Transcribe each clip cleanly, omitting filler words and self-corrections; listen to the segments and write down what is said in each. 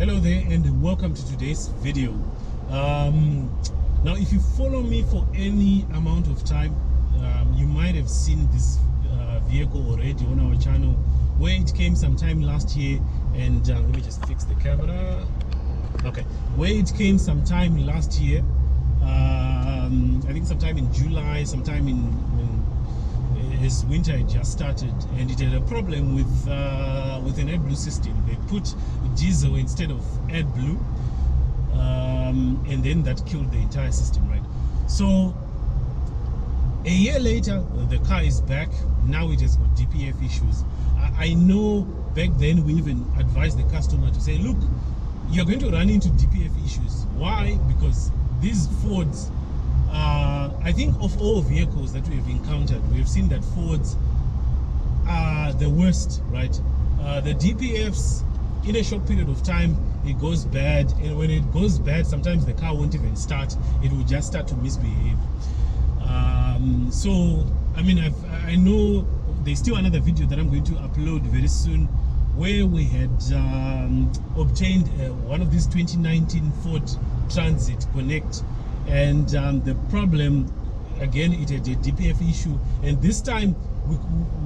Hello there and welcome to today's video. Now if you follow me for any amount of time, you might have seen this vehicle already on our channel, where it came sometime last year. And let me just fix the camera. Okay, where it came sometime last year, I think sometime in July, sometime when his winter had just started, and it had a problem with an AdBlue system. They put diesel instead of AdBlue, and then that killed the entire system, right? So a year later, the car is back. Now it has got DPF issues. I know back then we even advised the customer to say, look, you're going to run into DPF issues. Why? Because these Fords, I think of all vehicles that we've encountered, we've seen that Fords are the worst, right? The DPFs, in a short period of time, it goes bad, and when it goes bad, sometimes the car won't even start. It will just start to misbehave. So I mean, I know there's still another video that I'm going to upload very soon, where we had obtained one of these 2019 Ford Transit Connect, and the problem, again, it had a DPF issue, and this time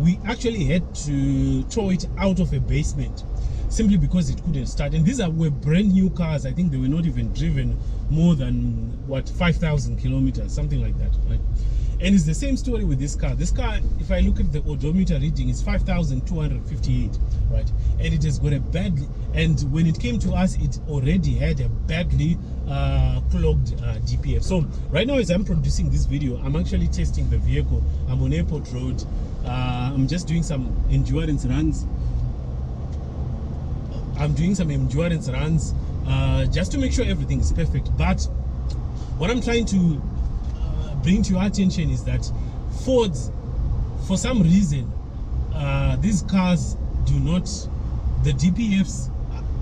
we actually had to tow it out of a basement simply because it couldn't start. And these were brand new cars. I think they were not even driven more than what, 5,000 kilometers, something like that, right? And it's the same story with this car. This car, if I look at the odometer reading, it's 5,258, right? And it has got a badly, and when it came to us, it already had a badly clogged DPF. So right now, as I'm producing this video, I'm actually testing the vehicle. I'm on airport road. I'm just doing some endurance runs. Just to make sure everything is perfect. But what I'm trying to bring to your attention is that Fords, for some reason, these cars do not, the DPFs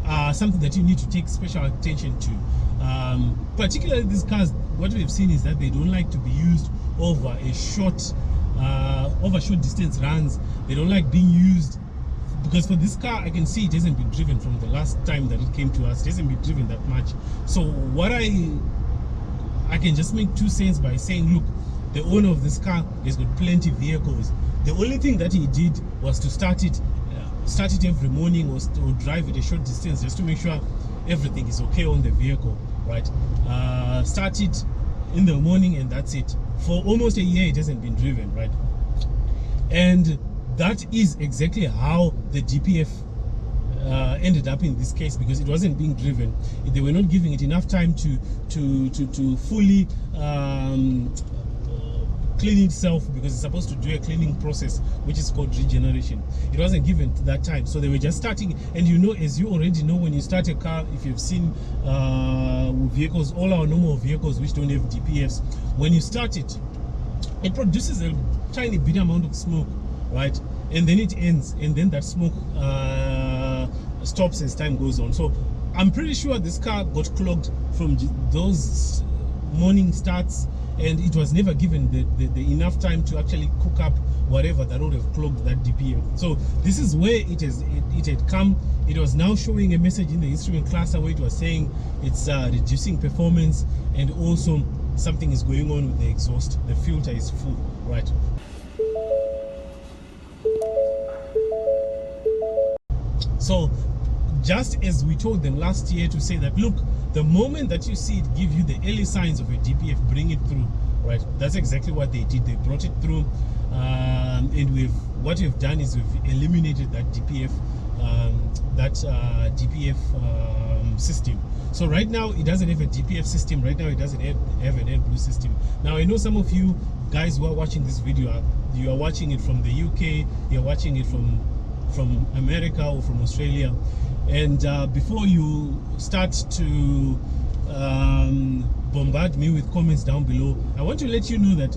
are something that you need to take special attention to. Particularly these cars, what we've seen is that they don't like to be used over short distance runs. They don't like being used, because for this car, I can see it hasn't been driven from the last time that it came to us. It hasn't been driven that much. So what I can just make 2 cents by saying, look, the owner of this car has got plenty of vehicles. The only thing that he did was to start it every morning, or drive it a short distance, just to make sure everything is okay on the vehicle, right? Start it in the morning, and that's it. For almost a year, it hasn't been driven, right? And that is exactly how the DPF ended up in this case, because it wasn't being driven. They were not giving it enough time to fully clean itself, because it's supposed to do a cleaning process which is called regeneration. It wasn't given that time, so they were just starting. And you know, as you already know, when you start a car, if you've seen vehicles, all our normal vehicles which don't have DPFs, when you start it, it produces a tiny bit amount of smoke, right? And then it ends, and then that smoke stops as time goes on. So I'm pretty sure this car got clogged from those morning starts, and it was never given the enough time to actually cook up whatever that would have clogged that DPF. So this is where it had come. It was now showing a message in the instrument cluster where it was saying it's reducing performance, and also something is going on with the exhaust. The filter is full, right? So just as we told them last year to say that, look, the moment that you see it give you the early signs of a DPF, bring it through, right? That's exactly what they did. They brought it through, and what we've done is we've eliminated that DPF system. So right now it doesn't have a DPF system. Right now it doesn't have an AdBlue system. Now I know some of you guys who are watching this video, you are watching it from the UK, you're watching it from America or from Australia, and before you start to bombard me with comments down below, I want to let you know that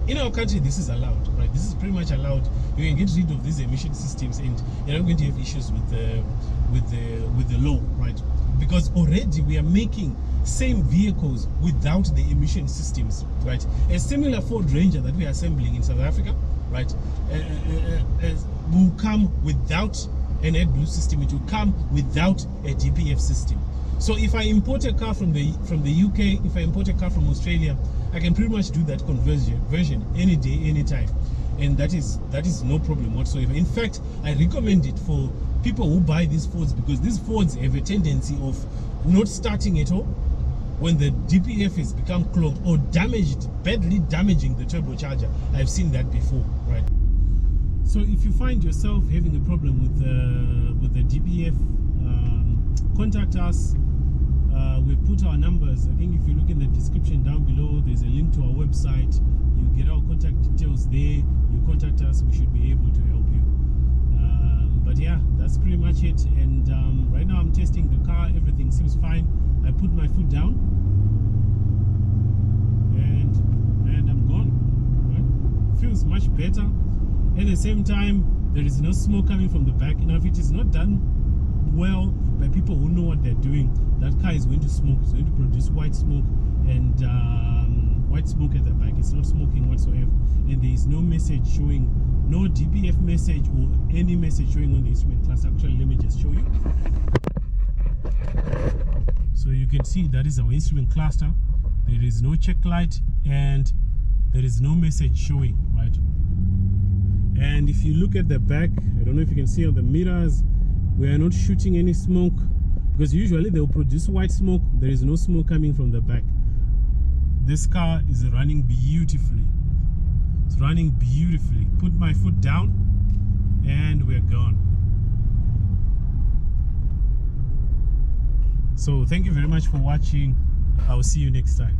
in our country this is allowed, right? This is pretty much allowed. You can get rid of these emission systems, and you're not going to have issues with the law, right? Because already we are making same vehicles without the emission systems, right? A similar Ford Ranger that we are assembling in South Africa, right, will come without an AdBlue system, it will come without a DPF system. So if I import a car from the UK, if I import a car from Australia, I can pretty much do that conversion any day, anytime, and that is no problem whatsoever. In fact, I recommend it for people who buy these Fords, because these Fords have a tendency of not starting at all when the DPF has become clogged or damaged, badly damaging the turbocharger. I've seen that before, right? So if you find yourself having a problem with the DPF, contact us. We've put our numbers. I think if you look in the description down below, there's a link to our website. You get our contact details there. You contact us, we should be able to help you. But yeah, that's pretty much it. And right now I'm testing the car. Everything seems fine. I put my foot down and I'm gone. Right? Feels much better. At the same time, there is no smoke coming from the back. Now, if it is not done well by people who know what they're doing, that car is going to smoke. It's going to produce white smoke, and white smoke at the back. It's not smoking whatsoever, and there is no message showing, no DPF message or any message showing on the instrument cluster. Actually, let me just show you. So you can see that is our instrument cluster. There is no check light and there is no message showing, right? And if you look at the back, I don't know if you can see on the mirrors, we are not shooting any smoke, because usually they'll produce white smoke. There is no smoke coming from the back. This car is running beautifully. It's running beautifully. Put my foot down and we're gone. So thank you very much for watching. I'll see you next time.